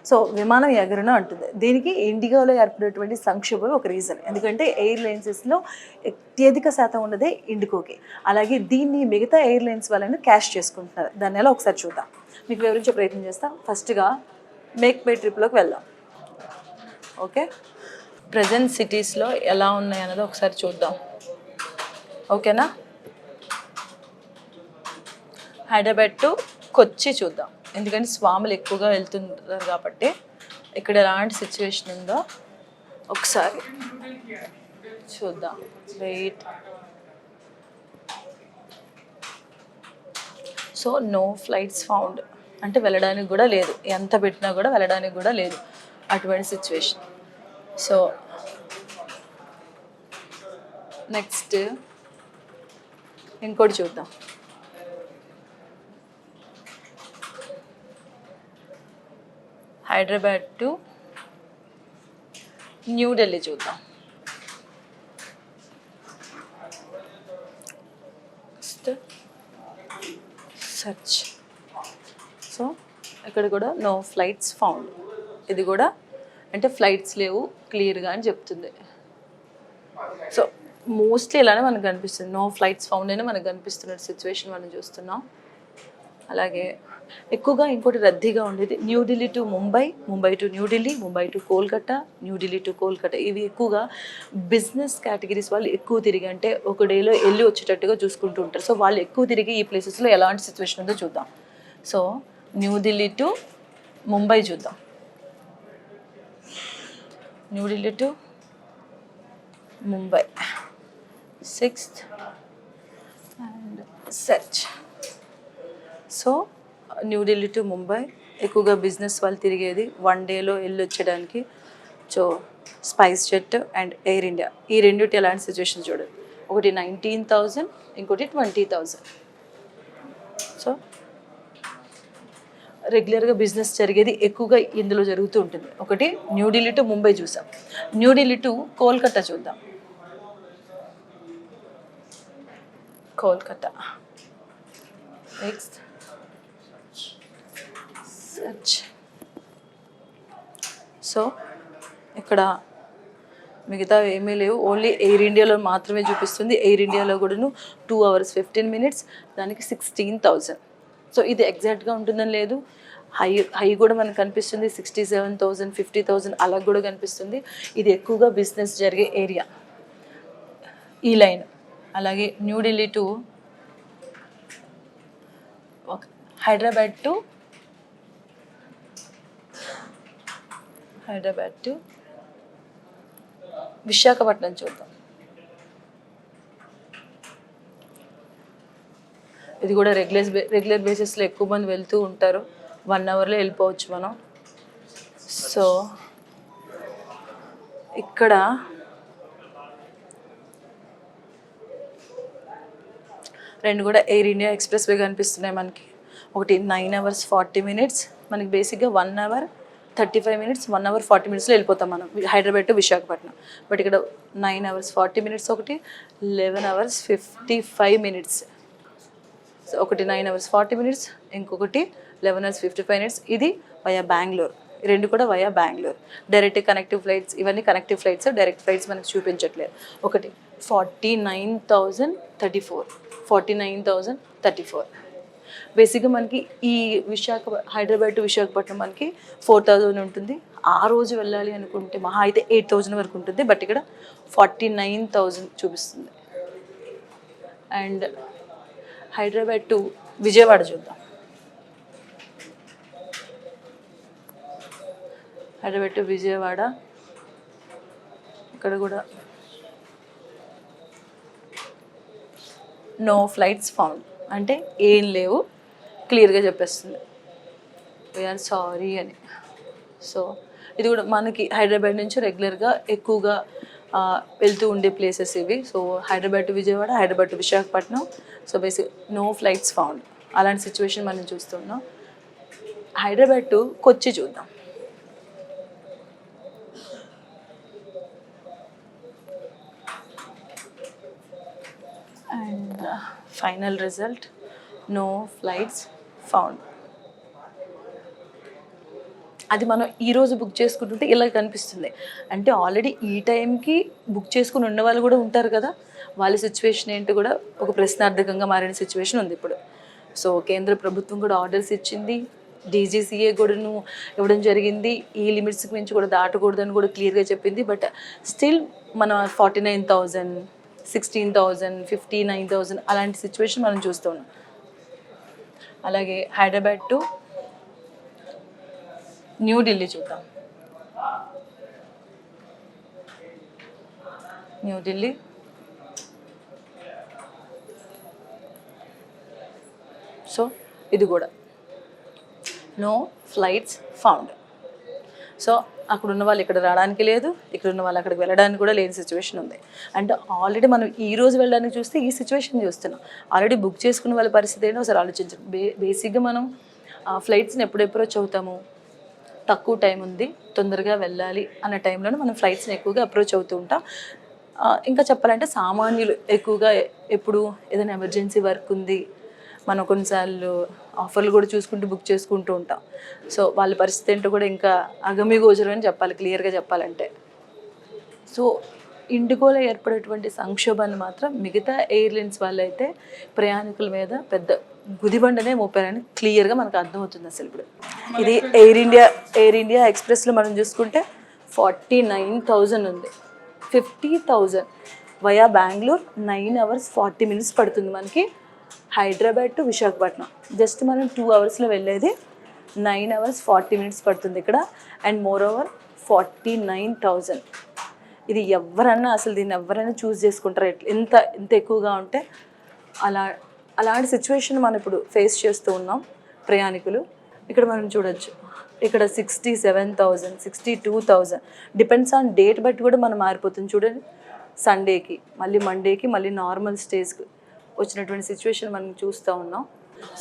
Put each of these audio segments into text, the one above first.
So విమానం ఎగరను అంటుంది. దీనికి ఇండిగోలో ఏర్పడేటువంటి సంక్షోభం ఒక రీజన్. ఎందుకంటే ఎయిర్లైన్సెస్లో అత్యధిక శాతం ఉన్నదే ఇండిగోకి. అలాగే దీన్ని మిగతా ఎయిర్లైన్స్ వాళ్ళని క్యాష్ చేసుకుంటున్నారు. దాన్ని ఎలా ఒకసారి చూద్దాం, మీకు వివరించే ప్రయత్నం చేస్తాం. ఫస్ట్గా మేక్ మై ట్రిప్లోకి వెళ్దాం. ఓకే, ప్రజెంట్ సిటీస్లో ఎలా ఉన్నాయి అన్నది ఒకసారి చూద్దాం. ఓకేనా, హైదరాబాద్ టు కొచ్చి చూద్దాం. ఎందుకంటే స్వాములు ఎక్కువగా వెళ్తుంటారు కాబట్టి ఇక్కడ ఎలాంటి సిచ్యువేషన్ ఉందో ఒకసారి చూద్దాం. Wait. So no flights found అంటే వెళ్ళడానికి కూడా లేదు, ఎంత పెట్టినా కూడా వెళ్ళడానికి కూడా లేదు, అటువంటి సిచ్యువేషన్. సో నెక్స్ట్ ఇంకోటి చూద్దాం. హైదరాబాద్ టు న్యూఢిల్లీ చూద్దాం. సర్చ్. సో ఇక్కడ కూడా నో ఫ్లైట్స్ ఫౌండ్, ఇది కూడా అంటే ఫ్లైట్స్ లేవు క్లియర్గా అని చెప్తుంది. సో మోస్ట్లీ ఇలానే మనకు కనిపిస్తుంది, నో ఫ్లైట్స్ ఫౌండ్ అయినా మనకు కనిపిస్తున్న సిచ్యువేషన్ మనం చూస్తున్నాం. అలాగే ఎక్కువగా ఇంకోటి రద్దీగా ఉండేది New Delhi to Mumbai, Mumbai to New Delhi, Mumbai to Kolkata, New Delhi to Kolkata. ఇవి ఎక్కువగా బిజినెస్ కేటగిరీస్ వాళ్ళు ఎక్కువ తిరిగి, అంటే ఒక డేలో వెళ్ళి వచ్చేటట్టుగా చూసుకుంటూ ఉంటారు. సో వాళ్ళు ఎక్కువ తిరిగి ఈ ప్లేసెస్లో ఎలాంటి సిచ్యువేషన్ ఉందో చూద్దాం. సో న్యూఢిల్లీ టు ముంబై చూద్దాం. New Delhi to Mumbai 6th and search. So New Delhi to Mumbai ఎక్కువగా బిజినెస్ వాళ్ళు తిరిగేది, వన్ డేలో వెళ్ళి వచ్చేయడానికి. So spice jet and air India, ఈ రెండింటి ఎలాంటి సిచ్యువేషన్ చూడండి. ఒకటి 19,000, ఇంకోటి 20,000. సో రెగ్యులర్గా బిజినెస్ జరిగేది ఎక్కువగా ఇందులో జరుగుతూ ఉంటుంది. ఒకటి న్యూఢిల్లీ టు ముంబై చూసాం, న్యూఢిల్లీ టు కోల్కతా చూద్దాం. Kolkata next search. సో ఇక్కడ మిగతా ఏమీ లేవు, ఓన్లీ ఎయిర్ ఇండియాలో మాత్రమే చూపిస్తుంది. ఎయిర్ ఇండియాలో కూడాను 2 hours 15 minutes, దానికి 16,000. సో ఇది ఎగ్జాక్ట్గా ఉంటుందని లేదు, హై కూడా మనకు కనిపిస్తుంది 67,000, 50,000 అలా కూడా కనిపిస్తుంది. ఇది ఎక్కువగా బిజినెస్ జరిగే ఏరియా ఈ లైన్. అలాగే న్యూఢిల్లీ టు హైదరాబాద్ టు విశాఖపట్నం చూద్దాం. ఇది కూడా రెగ్యులర్ బేసిస్లో ఎక్కువ మంది వెళ్తూ ఉంటారు, 1 hourలో వెళ్ళిపోవచ్చు మనం. సో ఇక్కడ రెండు కూడా ఎయిర్ ఇండియా ఎక్స్ప్రెస్ వే కనిపిస్తున్నాయి మనకి. ఒకటి 9 hours 40 minutes, మనకి బేసిక్గా 1 hour 35 minutes, 1 hour 40 minutesలో వెళ్ళిపోతాం మనం హైదరాబాద్ టు విశాఖపట్నం. బట్ ఇక్కడ 9 hours 40 minutes, ఒకటి 11 hours 55 minutes. సో ఒకటి 9 hours 40 minutes, ఇంకొకటి 11 hours 55 minutes. ఇది వయా బెంగళూరు, రెండు కూడా via Bengaluru. Direct connective flights, ఇవన్నీ కనెక్టివ్ ఫ్లైట్స్, డైరెక్ట్ ఫ్లైట్స్ మనకు చూపించట్లేదు. ఒకటి 49,034. బేసిక్గా మనకి ఈ హైదరాబాద్ టు విశాఖపట్నం మనకి 4,000 ఉంటుంది. ఆ రోజు వెళ్ళాలి అనుకుంటే మహా అయితే 8,000 వరకు ఉంటుంది. బట్ ఇక్కడ 49,000 చూపిస్తుంది. అండ్ హైదరాబాద్ టు విజయవాడ చూద్దాం. హైదరాబాద్ టు విజయవాడ ఇక్కడ కూడా నో ఫ్లైట్స్ ఫౌండ్, అంటే ఏం లేవు క్లియర్గా చెప్పేస్తుంది, వీఆర్ సారీ అని. సో ఇది కూడా మనకి హైదరాబాద్ నుంచి రెగ్యులర్గా ఎక్కువగా వెళ్తూ ఉండే ప్లేసెస్ ఇవి. So Hyderabad to Vijayawada, Hyderabad to Visakhapatnam. So basic no flights found, అలాంటి సిచ్యువేషన్ మనం చూస్తున్నాం. హైదరాబాద్ టు కొచ్చి చూద్దాం. And final result no flights found. అది మనం ఈరోజు బుక్ చేసుకుంటుంటే ఇలా కనిపిస్తుంది. అంటే ఆల్రెడీ ఈ టైంకి బుక్ చేసుకుని ఉన్న వాళ్ళు కూడా ఉంటారు కదా, వాళ్ళ సిచ్యువేషన్ ఏంటి కూడా ఒక ప్రశ్నార్థకంగా మారిన సిచ్యువేషన్ ఉంది ఇప్పుడు. సో కేంద్ర ప్రభుత్వం కూడా ఆర్డర్స్ ఇచ్చింది, డీజీసీఏ కూడాను ఇవ్వడం జరిగింది, ఈ లిమిట్స్కి మించి కూడా దాటకూడదని కూడా క్లియర్గా చెప్పింది. బట్ స్టిల్ మన 49,000, 16,000, 59,000 అలాంటి సిచ్యువేషన్ మనం చూస్తూ ఉన్నాం. అలాగే హైదరాబాద్ టు న్యూఢిల్లీ చూద్దాం. న్యూఢిల్లీ సో ఇది కూడా నో ఫ్లైట్స్ ఫౌండ్. సో అక్కడ ఉన్న వాళ్ళు ఇక్కడ రావడానికి లేదు, ఇక్కడ ఉన్న వాళ్ళు అక్కడికి వెళ్ళడానికి కూడా లేని సిచ్యువేషన్ ఉంది. అంటే ఆల్రెడీ మనం ఈ రోజు వెళ్ళడానికి చూస్తే ఈ సిచ్యువేషన్ చూస్తున్నాం. ఆల్రెడీ బుక్ చేసుకున్న వాళ్ళ పరిస్థితి ఏంటో ఒకసారి ఆలోచించాం. బేసిక్గా మనం ఫ్లైట్స్ని ఎప్పుడు అప్రోచ్ అవుతాము, తక్కువ టైం ఉంది తొందరగా వెళ్ళాలి అన్న టైంలోనే మనం ఫ్లైట్స్ని ఎక్కువగా అప్రోచ్ అవుతూ ఉంటాం. ఇంకా చెప్పాలంటే సామాన్యులు ఎక్కువగా ఎప్పుడు ఏదైనా ఎమర్జెన్సీ వర్క్ ఉంది, మనం కొన్నిసార్లు ఆఫర్లు కూడా చూసుకుంటూ బుక్ చేసుకుంటూ ఉంటాం. సో వాళ్ళ పరిస్థితి ఏంటో కూడా ఇంకా అగమ్యగోచరం అని చెప్పాలి, క్లియర్గా చెప్పాలంటే. సో ఇండిగోలో ఏర్పడేటువంటి సంక్షోభాన్ని మాత్రం మిగతా ఎయిర్లైన్స్ వాళ్ళైతే ప్రయాణికుల మీద పెద్ద గుదిబండనే మోపారని క్లియర్గా మనకు అర్థమవుతుంది. అసలు ఇప్పుడు ఇది ఎయిర్ ఇండియా ఎక్స్ప్రెస్లో మనం చూసుకుంటే 49,000 ఉంది. 50,000 వయా బెంగళూరు 9 hours 40 minutes పడుతుంది మనకి హైదరాబాద్ టు విశాఖపట్నం. జస్ట్ మనం 2 hours వెళ్ళేది 9 hours 40 minutes పడుతుంది ఇక్కడ. And more over 49,000. ఇది ఎవరన్నా అసలు దీన్ని ఎవరైనా చూస్ చేసుకుంటారు ఎంత ఎక్కువగా ఉంటే అలాంటి సిచ్యువేషన్ మనం ఇప్పుడు ఫేస్ చేస్తూ ఉన్నాం ప్రయాణికులు. ఇక్కడ మనం చూడొచ్చు, ఇక్కడ 67,000, 62,000 డిపెండ్స్ ఆన్ డేట్ బట్టి కూడా మనం మారిపోతుంది. చూడండి, సండేకి మళ్ళీ మండేకి మళ్ళీ నార్మల్ స్టేజ్కి వచ్చినటువంటి సిచ్యువేషన్ మనం చూస్తూ ఉన్నాం.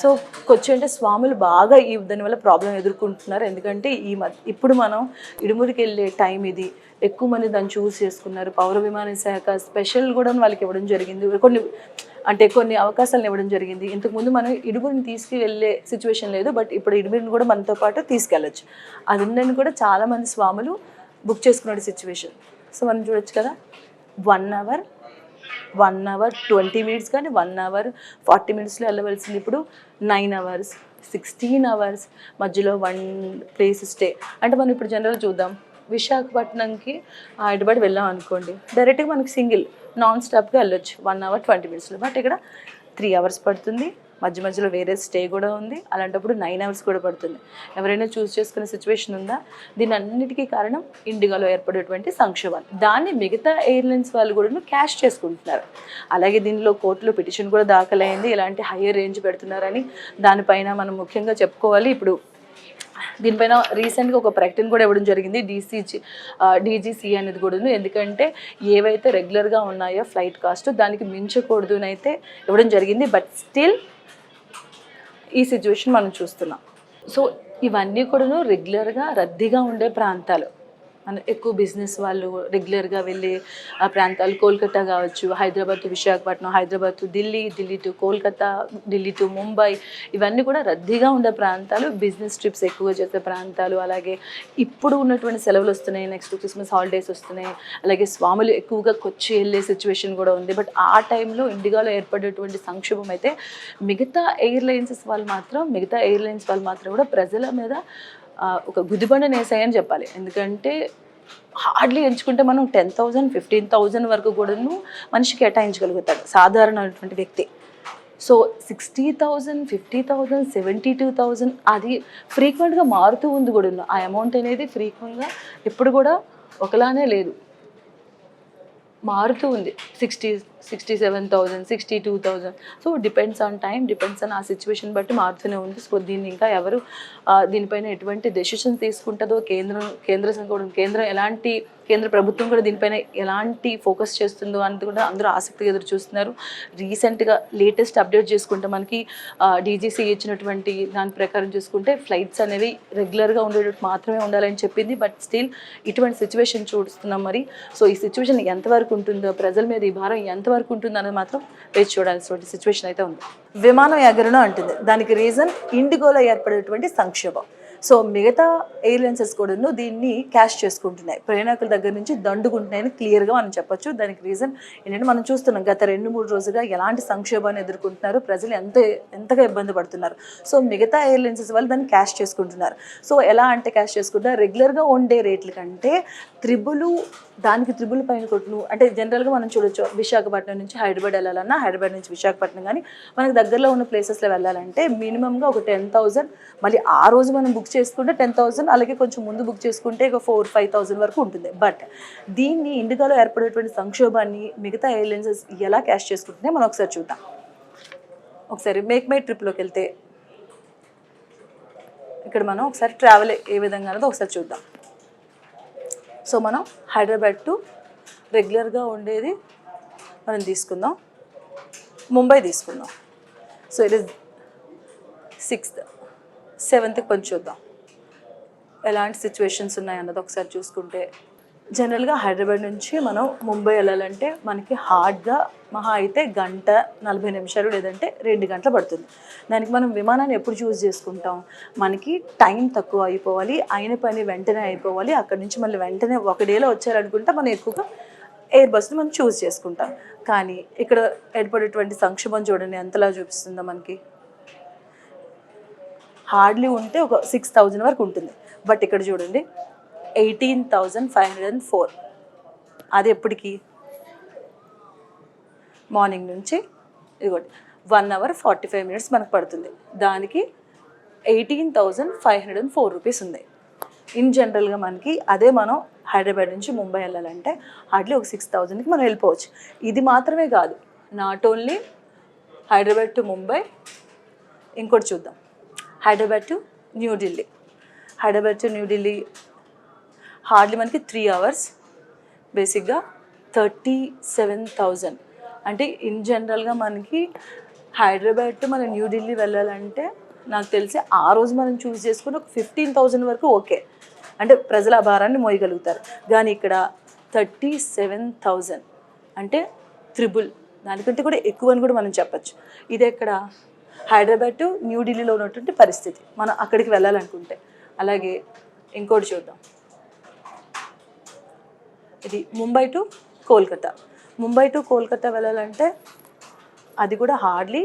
సో కొచ్చి అంటే స్వాములు బాగా దానివల్ల ప్రాబ్లం ఎదుర్కొంటున్నారు. ఎందుకంటే ఇప్పుడు మనం ఇడుమురికి వెళ్ళే టైం ఇది, ఎక్కువ మంది దాన్ని చూస్ చేసుకున్నారు. పౌర విమాన శాఖ స్పెషల్ కూడా వాళ్ళకి ఇవ్వడం జరిగింది, కొన్ని అవకాశాలను ఇవ్వడం జరిగింది. ఇంతకుముందు మనం ఇడుమురిని తీసుకువెళ్ళే సిచ్యువేషన్ లేదు, బట్ ఇప్పుడు ఇడుమురిని కూడా మనతో పాటు తీసుకెళ్ళచ్చు. అది ఉందని కూడా చాలామంది స్వాములు బుక్ చేసుకునే సిచ్యువేషన్. సో మనం చూడొచ్చు కదా, 1 hour 20 minutes కానీ 1 hour 40 minutesలో వెళ్ళవలసింది ఇప్పుడు 9 hours 16 hours మధ్యలో 1 place స్టే. అంటే మనం ఇప్పుడు జనరల్ చూద్దాం, విశాఖపట్నంకి హైదరాబాద్ వెళ్ళాం అనుకోండి, డైరెక్ట్గా మనకి సింగిల్ నాన్ స్టాప్గా వెళ్ళొచ్చు 1 hour 20 minutesలో. బట్ ఇక్కడ 3 hours పడుతుంది, మధ్యలో వేరే స్టే కూడా ఉంది. అలాంటప్పుడు 9 hours కూడా పడుతుంది. ఎవరైనా చూస్ చేసుకునే సిచ్యువేషన్ ఉందా? దీని అన్నిటికీ కారణం ఇండిగోలో ఏర్పడేటువంటి సంక్షోభాలు. దాన్ని మిగతా ఎయిర్లైన్స్ వాళ్ళు కూడా క్యాష్ చేసుకుంటున్నారు. అలాగే దీనిలో కోర్టులో పిటిషన్ కూడా దాఖలైంది, ఇలాంటి హయ్యర్ రేంజ్ పెడుతున్నారని. దానిపైన మనం ముఖ్యంగా చెప్పుకోవాలి, ఇప్పుడు దీనిపైన రీసెంట్గా ఒక ప్రకటన కూడా ఇవ్వడం జరిగింది డీజీసీ అనేది కూడా. ఎందుకంటే ఏవైతే రెగ్యులర్గా ఉన్నాయో ఫ్లైట్ కాస్ట్ దానికి మించకూడదు అని అయితే ఇవ్వడం జరిగింది. బట్ స్టిల్ ఈ సిచ్యువేషన్ మనం చూస్తున్నాం. సో ఇవన్నీ కూడా రెగ్యులర్గా రద్దీగా ఉండే ప్రాంతాలు, మన ఎక్కువ బిజినెస్ వాళ్ళు రెగ్యులర్గా వెళ్ళే ఆ ప్రాంతాలు. కోల్కతా కావచ్చు, Hyderabad to Visakhapatnam, Hyderabad to Delhi, Delhi to Kolkata, Delhi to Mumbai, ఇవన్నీ కూడా రద్దీగా ఉండే ప్రాంతాలు, బిజినెస్ ట్రిప్స్ ఎక్కువగా చేసే ప్రాంతాలు. అలాగే ఇప్పుడు ఉన్నటువంటి సెలవులు వస్తున్నాయి, నెక్స్ట్ క్రిస్మస్ హాలిడేస్ వస్తున్నాయి, అలాగే స్వాములు ఎక్కువగా కొచ్చి వెళ్ళే సిచ్యువేషన్ కూడా ఉంది. బట్ ఆ టైంలో ఇండిగాలో ఏర్పడేటువంటి సంక్షోభం అయితే మిగతా ఎయిర్లైన్స్ వాళ్ళు మాత్రం కూడా ప్రజల మీద ఒక గుదిబండ నేసాయని చెప్పాలి. ఎందుకంటే హార్డ్లీ ఎంచుకుంటే మనం 10,000, 15,000 వరకు కూడాను మనిషికి కేటాయించగలుగుతాడు సాధారణమైనటువంటి వ్యక్తి. సో 60,000, 50,000, 72,000 అది ఫ్రీక్వెంట్గా మారుతూ ఉంది కూడా. ఆ అమౌంట్ అనేది ఫ్రీక్వెంట్గా ఎప్పుడు కూడా ఒకలానే లేదు, మారుతూ ఉంది. 67,000, 62,000. So depends on time, depends on ఆ సిచ్యువేషన్ బట్టి మారుతూనే ఉంది. సో దీన్ని ఇంకా ఎవరు దీనిపైన ఎటువంటి డెసిషన్ తీసుకుంటుందో కేంద్ర ప్రభుత్వం కూడా దీనిపైన ఎలాంటి ఫోకస్ చేస్తుందో అని కూడా అందరూ ఆసక్తిగా ఎదురు చూస్తున్నారు. రీసెంట్గా లేటెస్ట్ అప్డేట్ చేసుకుంటే మనకి డీజీసీ ఇచ్చినటువంటి దాని ప్రకారం చూసుకుంటే ఫ్లైట్స్ అనేవి రెగ్యులర్గా ఉండేటట్టు మాత్రమే ఉండాలని చెప్పింది. బట్ స్టిల్ ఇటువంటి సిచ్యువేషన్ చూస్తున్నాం మరి. సో ఈ సిచ్యువేషన్ ఎంతవరకు ఉంటుందో, ప్రజల మీద ఈ భారం ఎంతవరకు ఉంటుందో అనేది మాత్రం వేచి చూడాల్సిన సిచ్యువేషన్ అయితే ఉంది. విమానం ఎగరడం అంటుంది, దానికి రీజన్ ఇండిగోలో ఏర్పడేటువంటి సంక్షోభం. సో మిగతా ఎయిర్లైన్సెస్ కూడాను దీన్ని క్యాష్ చేసుకుంటున్నాయి, ప్రయాణికుల దగ్గర నుంచి దండుకుంటున్నాయని క్లియర్గా మనం చెప్పొచ్చు. దానికి రీజన్ ఏంటంటే మనం చూస్తున్నాం గత 2-3 రోజులుగా ఎలాంటి సంక్షోభాన్ని ఎదుర్కొంటున్నారు, ప్రజలు ఎంతగా ఇబ్బంది పడుతున్నారు. సో మిగతా ఎయిర్లైన్సెస్ వాళ్ళు దాన్ని క్యాష్ చేసుకుంటున్నారు. సో ఎలా అంటే క్యాష్ చేసుకుంటున్నారు, రెగ్యులర్గా ఉండే రేట్ల కంటే దానికి త్రిబుల్ పైన కొట్టును. అంటే జనరల్గా మనం చూడొచ్చు, విశాఖపట్నం నుంచి హైదరాబాద్ వెళ్ళాలన్నా, హైదరాబాద్ నుంచి విశాఖపట్నం కానీ మనకు దగ్గరలో ఉన్న ప్లేసెస్లో వెళ్ళాలంటే మినిమంగా ఒక 10,000, మళ్ళీ ఆ రోజు మనం బుక్ చేసుకుంటే 10,000, అలాగే కొంచెం ముందు బుక్ చేసుకుంటే ఒక 4-5,000 వరకు ఉంటుంది. బట్ దీన్ని ఇండిగాలో ఏర్పడేటువంటి సంక్షోభాన్ని మిగతా ఎయిర్లైన్సెస్ ఎలా క్యాష్ చేసుకుంటున్నాయి మనం ఒకసారి చూద్దాం. ఒకసారి మేక్ మై ట్రిప్లోకి వెళ్తే ఇక్కడ మనం ఒకసారి ట్రావెల్ ఏ విధంగా అనేది ఒకసారి చూద్దాం. సో మనం హైదరాబాద్ టు రెగ్యులర్గా ఉండేది మనం తీసుకుందాం, ముంబై తీసుకుందాం. సో ఇది 6th 7th కొంచెం చూద్దాం ఎలాంటి సిచ్యువేషన్స్ ఉన్నాయన్నది ఒకసారి చూసుకుంటే, జనరల్గా హైదరాబాద్ నుంచి మనం ముంబై వెళ్ళాలంటే మనకి హార్డ్గా మహా అయితే 1:40 లేదంటే 2 గంటలు పడుతుంది. దానికి మనం విమానాన్ని ఎప్పుడు చూస్ చేసుకుంటాం, మనకి టైం తక్కువ అయిపోవాలి, అయిన పని వెంటనే అయిపోవాలి, అక్కడి నుంచి మళ్ళీ వెంటనే ఒక డేలో వచ్చారనుకుంటే మనం ఎక్కువగా ఎయిర్ బస్ని మనం చూస్ చేసుకుంటాం. కానీ ఇక్కడ ఏర్పడేటువంటి సంక్షోభం చూడండి ఎంతలా చూపిస్తుందో మనకి. హార్డ్లీ ఉంటే ఒక 6,000 వరకు ఉంటుంది. బట్ ఇక్కడ చూడండి 18,504. అది ఎప్పటికి, మార్నింగ్ నుంచి ఇదిగోండి 1 hour 45 minutes మనకు పడుతుంది. దానికి 18,504 రూపీస్ ఉంది. ఇన్ జనరల్గా మనకి అదే మనం హైదరాబాద్ నుంచి ముంబై వెళ్ళాలంటే హార్డ్లీ ఒక 6,000కి మనం వెళ్ళిపోవచ్చు. ఇది మాత్రమే కాదు, not only Hyderabad to Mumbai, ఇంకోటి చూద్దాం, Hyderabad to New Delhi. Hyderabad to New Delhi hardly మనకి 3 hours, బేసిక్గా 37,000. అంటే ఇన్ జనరల్గా మనకి హైదరాబాద్ టు మన న్యూఢిల్లీ వెళ్ళాలంటే నాకు తెలిసి ఆ రోజు మనం చూస్ చేసుకుని ఒక 15,000 వరకు ఓకే, అంటే ప్రజల భారాన్ని మోయగలుగుతారు. కానీ ఇక్కడ 37,000 అంటే త్రిబుల్, దానికంటే కూడా ఎక్కువ అని కూడా మనం చెప్పచ్చు. ఇది ఎక్కడ, హైదరాబాద్ టు న్యూఢిల్లీలో ఉన్నటువంటి పరిస్థితి మనం అక్కడికి వెళ్ళాలనుకుంటే. అలాగే ఇంకోటి చూద్దాం, ఇది ముంబై టు కోల్కతా. ముంబై టు కోల్కతా వెళ్ళాలంటే అది కూడా హార్డ్లీ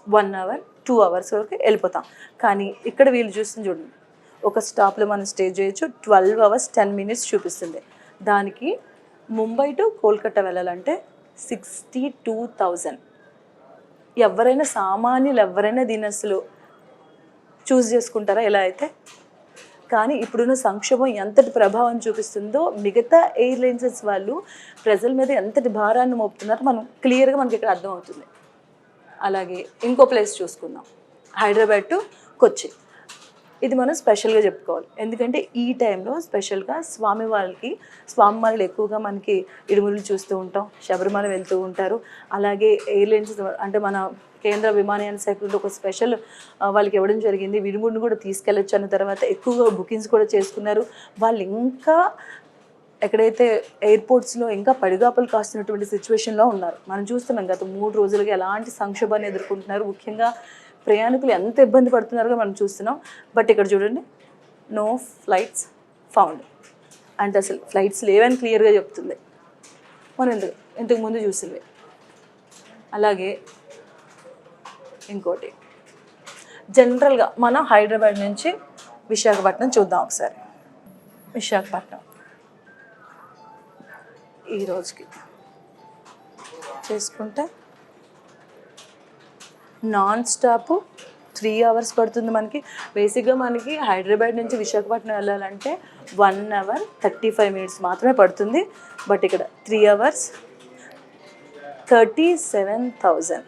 1 hour 2 hours వరకు వెళ్ళిపోతాం. కానీ ఇక్కడ వీళ్ళు చూస్తుంది చూడండి, ఒక స్టాప్లో మనం స్టే చేయొచ్చు, 12 hours 10 minutes చూపిస్తుంది. దానికి ముంబై టు కోల్కతా వెళ్ళాలంటే 62,000. ఎవరైనా సామాన్యులు ఎవరైనా దీని అసలు చూస్ చేసుకుంటారా ఇలా అయితే? కానీ ఇప్పుడున్న సంక్షోభం ఎంతటి ప్రభావం చూపిస్తుందో, మిగతా ఎయిర్లైన్సెస్ వాళ్ళు ప్రజల మీద ఎంతటి భారాన్ని మోపుతున్నారో మనం క్లియర్గా మనకి ఇక్కడ అర్థమవుతుంది. అలాగే ఇంకో ప్లేస్ చూసుకుందాం, హైదరాబాద్ టు కొచ్చి. ఇది మనం స్పెషల్గా చెప్పుకోవాలి, ఎందుకంటే ఈ టైంలో స్పెషల్గా స్వామి వాళ్ళు ఎక్కువగా మనకి ఇడుములు చూస్తూ ఉంటాం, శబరిమల వెళ్తూ ఉంటారు. అలాగే ఎయిర్లైన్స్ అంటే మన కేంద్ర విమానయాన శాఖ నుండి ఒక స్పెషల్ వాళ్ళకి ఇవ్వడం జరిగింది, విడుముడిని కూడా తీసుకెళ్ళొచ్చు అన్న తర్వాత ఎక్కువగా బుకింగ్స్ కూడా చేసుకున్నారు. వాళ్ళు ఇంకా ఎక్కడైతే ఎయిర్పోర్ట్స్లో ఇంకా పడిగాపులు కాస్తున్నటువంటి సిచ్యువేషన్లో ఉన్నారు. మనం చూస్తున్నాం గత 3 రోజులుగా ఎలాంటి సంక్షోభాన్ని ఎదుర్కొంటున్నారు, ముఖ్యంగా ప్రయాణికులు ఎంత ఇబ్బంది పడుతున్నారో మనం చూస్తున్నాం. బట్ ఇక్కడ చూడండి, నో ఫ్లైట్స్ ఫౌండ్ అంటే అసలు ఫ్లైట్స్ లేవని క్లియర్గా చెప్తుంది. మనం ఇంతకు ముందు చూసినవి. అలాగే ఇంకోటి, జనరల్గా మనం హైదరాబాద్ నుంచి విశాఖపట్నం చూద్దాం ఒకసారి. విశాఖపట్నం ఈ రోజుకి చేసుకుంటే నాన్ స్టాప్ 3 hours పడుతుంది మనకి. బేసిక్గా మనకి హైదరాబాద్ నుంచి విశాఖపట్నం వెళ్ళాలంటే 1 hour 35 minutes మాత్రమే పడుతుంది. బట్ ఇక్కడ 3 hours 37,000.